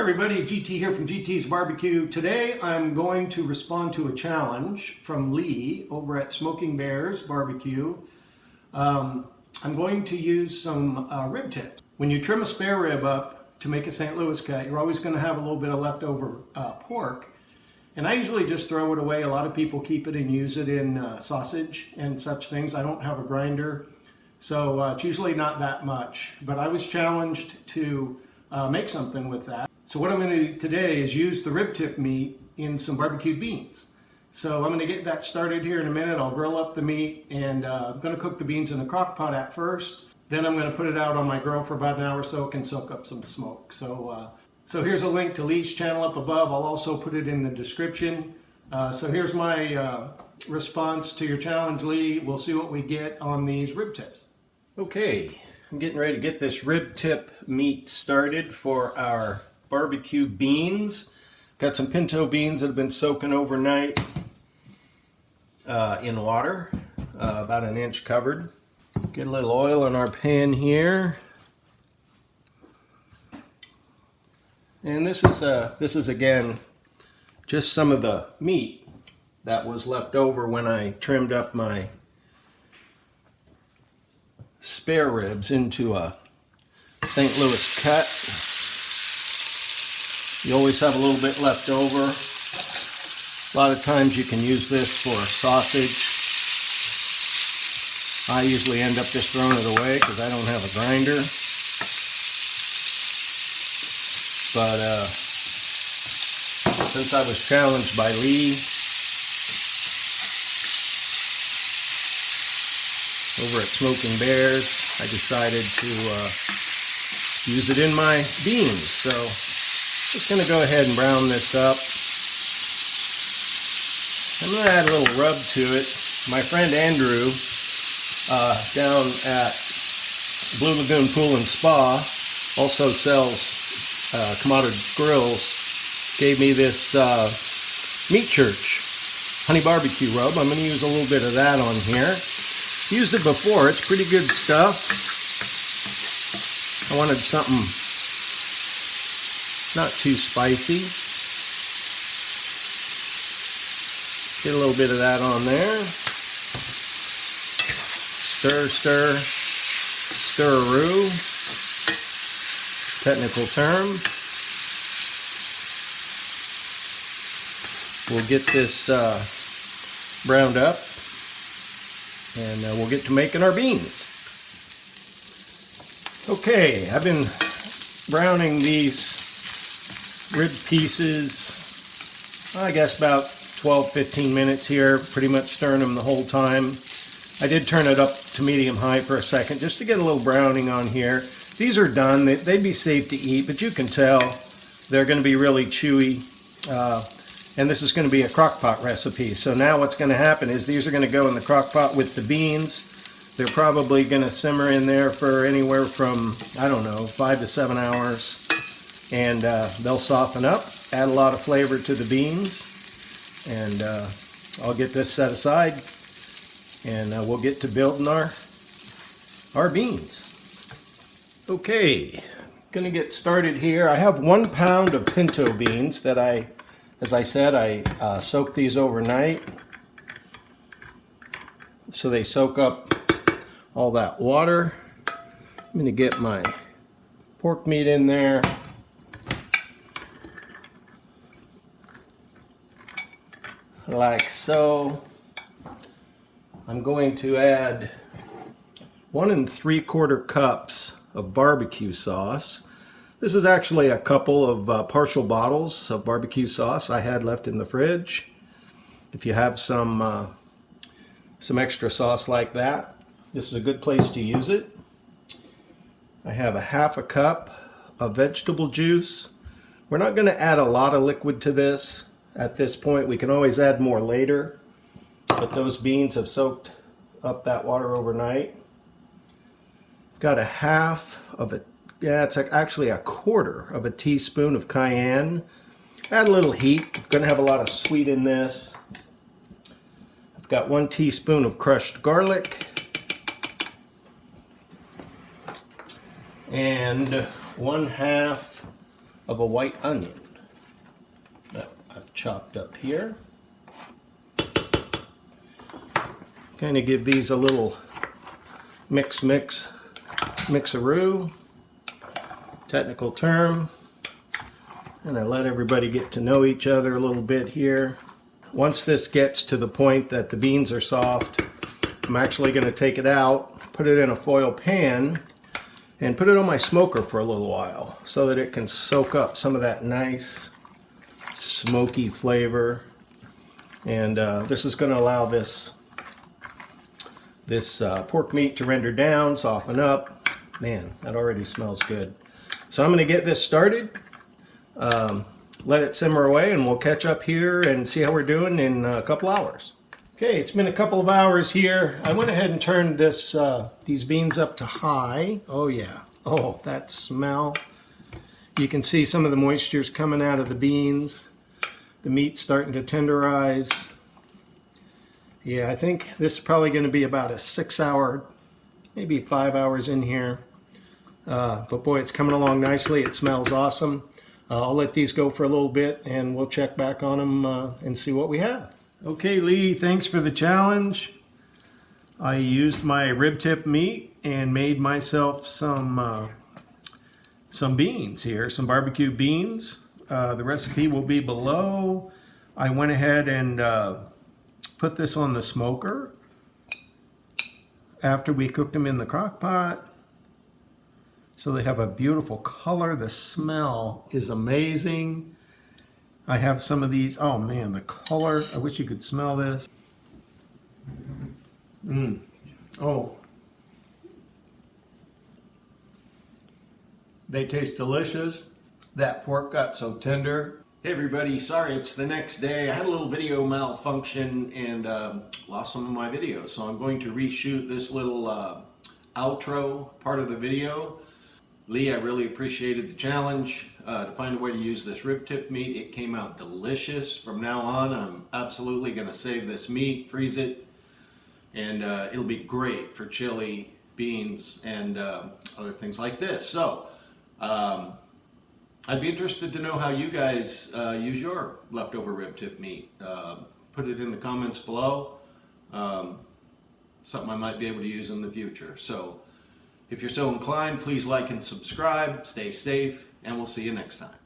everybody, GT here from GT's Barbecue. Today I'm going to respond to a challenge from Lee over at Smoking Bears Barbecue. I'm going to use some rib tips. When you trim a spare rib up to make a St. Louis cut, you're always going to have a little bit of leftover pork. And I usually just throw it away. A lot of people keep it and use it in sausage and such things. I don't have a grinder, so it's usually not that much. But I was challenged to make something with that. So what I'm going to do today is use the rib tip meat in some barbecued beans. So I'm going to get that started here in a minute. I'll grill up the meat, and I'm going to cook the beans in the crock pot at first. Then I'm going to put it out on my grill for about an hour so it can soak up some smoke. So here's a link to Lee's channel up above. I'll also put it in the description. So here's my response to your challenge, Lee. We'll see what we get on these rib tips. Okay, I'm getting ready to get this rib tip meat started for our barbecue beans. Got some pinto beans that have been soaking overnight in water, about an inch covered. Get a little oil in our pan here. And this is again just some of the meat that was left over when I trimmed up my spare ribs into a St. Louis cut. You always have a little bit left over. A lot of times you can use this for sausage. I usually end up just throwing it away because I don't have a grinder. But since I was challenged by Lee over at Smoking Bears, I decided to use it in my beans. So just going to go ahead and brown this up. I'm going to add a little rub to it. My friend Andrew down at Blue Lagoon Pool and Spa also sells commodity grills. Gave me this Meat Church honey barbecue rub. I'm going to use a little bit of that on here. Used it before. It's pretty good stuff. I wanted something not too spicy. Get a little bit of that on there. Stir, stir, stir-a-roo. Technical term. We'll get this browned up, and we'll get to making our beans. Okay, I've been browning these rib pieces, I guess about 12-15 minutes here, pretty much stirring them the whole time. I did turn it up to medium-high for a second just to get a little browning on here. These are done. They'd be safe to eat, but you can tell they're going to be really chewy. And this is going to be a crock pot recipe. So now what's going to happen is these are going to go in the crock pot with the beans. They're probably going to simmer in there for anywhere from, I don't know, 5 to 7 hours. And they'll soften up, add a lot of flavor to the beans. And I'll get this set aside, and we'll get to building our beans. Okay, gonna get started here. I have 1 pound of pinto beans that as I said, I soaked these overnight. So they soak up all that water. I'm gonna get my pork meat in there. Like so. I'm going to add 1 3/4 cups of barbecue sauce. This is actually a couple of partial bottles of barbecue sauce I had left in the fridge. If you have some extra sauce like that, this is a good place to use it. I have a 1/2 cup of vegetable juice. We're not going to add a lot of liquid to this at this point. We can always add more later, but those beans have soaked up that water overnight. Got a 1/2 of a, yeah, it's actually 1/4 of a teaspoon of cayenne. Add a little heat. Going to have a lot of sweet in this. I've got 1 teaspoon of crushed garlic and 1/2 of a white onion that I've chopped up here. Kind of give these a little mixaroo, technical term, and I let everybody get to know each other a little bit here. Once this gets to the point that the beans are soft, I'm actually going to take it out, put it in a foil pan, and put it on my smoker for a little while so that it can soak up some of that nice smoky flavor. And this is going to allow this pork meat to render down, soften up. Man, that already smells good. So I'm going to get this started, let it simmer away, and we'll catch up here and see how we're doing in a couple hours. Okay, it's been a couple of hours here. I went ahead and turned these beans up to high. Oh yeah, oh, that smell. You can see some of the moisture's coming out of the beans. The meat's starting to tenderize. Yeah, I think this is probably going to be about a 6 hour, maybe 5 hours in here. But boy, it's coming along nicely. It smells awesome. I'll let these go for a little bit and we'll check back on them and see what we have. Okay, Lee, thanks for the challenge. I used my rib tip meat and made myself some beans here, some barbecue beans. The recipe will be below. I went ahead and put this on the smoker after we cooked them in the crock pot. So they have a beautiful color. The smell is amazing. I have some of these. Oh man, the color. I wish you could smell this. Oh. They taste delicious. That pork got so tender. Hey everybody, sorry it's the next day. I had a little video malfunction and lost some of my videos. So I'm going to reshoot this little outro part of the video. Lee, I really appreciated the challenge to find a way to use this rib tip meat. It came out delicious. From now on, I'm absolutely going to save this meat, freeze it, and it'll be great for chili, beans, and other things like this. So, I'd be interested to know how you guys use your leftover rib tip meat. Put it in the comments below. Something I might be able to use in the future. So, if you're so inclined, please like and subscribe, stay safe, and we'll see you next time.